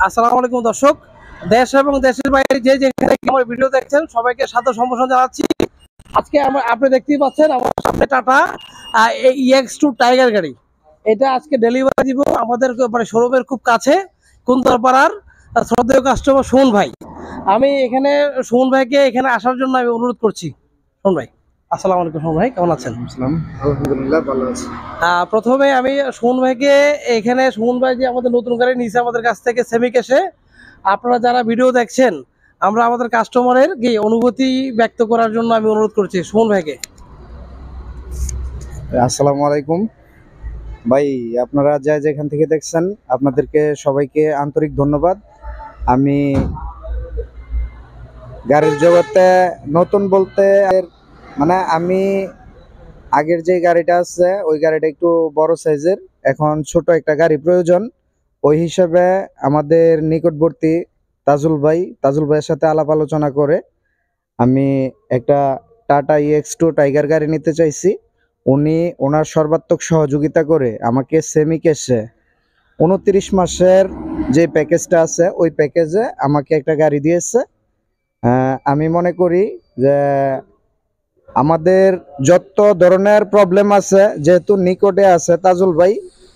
আসসালামু আলাইকুম দর্শক, দেশ এবং দেশের বাইরে যে যেখানে আমার ভিডিও দেখছেন সবাইকে সাদর সম্ভাষণ জানাচ্ছি। আজকে আপনি দেখতেই পাচ্ছেন আমার সামনে টাটা EX2 টাইগার গাড়ি। এটা আজকে ডেলিভারি দিব আমাদের মানে শোরুমের খুব কাছে কুন্দরপাড়ার শ্রদ্ধেয় কাস্টমার সুমন ভাই। আমি এখানে সুমন ভাইকে এখানে আসার জন্য আমি অনুরোধ করছি। সুমন ভাই, আসসালামু আলাইকুম। সুমন ভাই কেমন আছেন? আলহামদুলিল্লাহ ভালো আছি। প্রথমে আমি সুমন ভাইকে এখানে, সুমন ভাই যে আমাদের নতুন গাড়ি নিয়েছে আমাদের কাছ থেকে সেমি ক্যাশে, আপনারা যারা ভিডিও দেখছেন আমরা আমাদের কাস্টমারের কি অনুভূতি ব্যক্ত করার জন্য আমি অনুরোধ করছি সুমন ভাইকে। আসসালামু আলাইকুম ভাই, আপনারা যেখান থেকে দেখছেন আপনাদেরকে সবাইকে আন্তরিক ধন্যবাদ। আমি গাড়ির জগতে নতুন বলতে মানে আমি আগের যে গাড়িটা আছে ওই গাড়িটা একটু বড় সাইজের, এখন ছোট একটা গাড়ি প্রয়োজন। ওই হিসাবে আমাদের নিকটবর্তী তাজুল ভাইয়ের সাথে আলাপ আলোচনা করে আমি একটা টাটা EX2 টাইগার গাড়ি নিতে চাইছি। উনি ওনার সর্বাত্মক সহযোগিতা করে আমাকে সেমি ক্যাশে 29 মাসের যে প্যাকেজটা আছে ওই প্যাকেজে আমাকে একটা গাড়ি দিয়েছে। আমি মনে করি যে আমাদের যত ধরনের প্রবলেম আছে, যেহেতু নিকটে আছে তাজুল ভাই,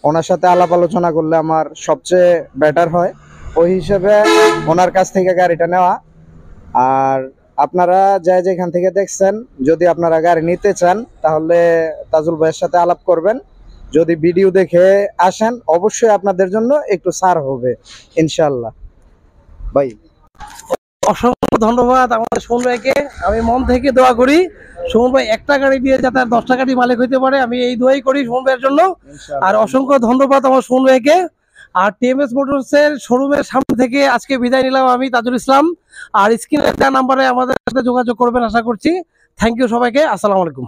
ওনার সাথে আলাপ আলোচনা করলে আমার সবচেয়ে বেটার হয়। ওই হিসেবে ওনার কাছ থেকে গাড়িটা নেওয়া। আর আপনারা যেখান থেকে দেখছেন, যদি আপনারা গাড়ি নিতে চান তাহলে তাজুল ভাইয়ের সাথে আলাপ করবেন। যদি ভিডিও দেখে আসেন অবশ্যই আপনাদের জন্য একটু ছাড় হবে ইনশাল্লাহ। ভাই অসংখ্য ধন্যবাদ আমাদের সুমন ভাইকে। আমি মন থেকে দোয়া করি সুমন ভাই একটা গাড়ি দিয়ে যাতে আর 10টা গাড়ি মালিক হইতে পারে, আমি এই দোয়াই করি সুমন ভাইয়ের জন্য। আর অসংখ্য ধন্যবাদ আমার সুমন ভাইকে। আর TMS মোটরসের শোরুমের সামনে থেকে আজকে বিদায় নিলাম আমি তাজুল ইসলাম। আর স্ক্রিনে দেওয়া নাম্বারে আমাদের সাথে যোগাযোগ করবেন আশা করছি। থ্যাংক ইউ সবাইকে। আসসালামু আলাইকুম।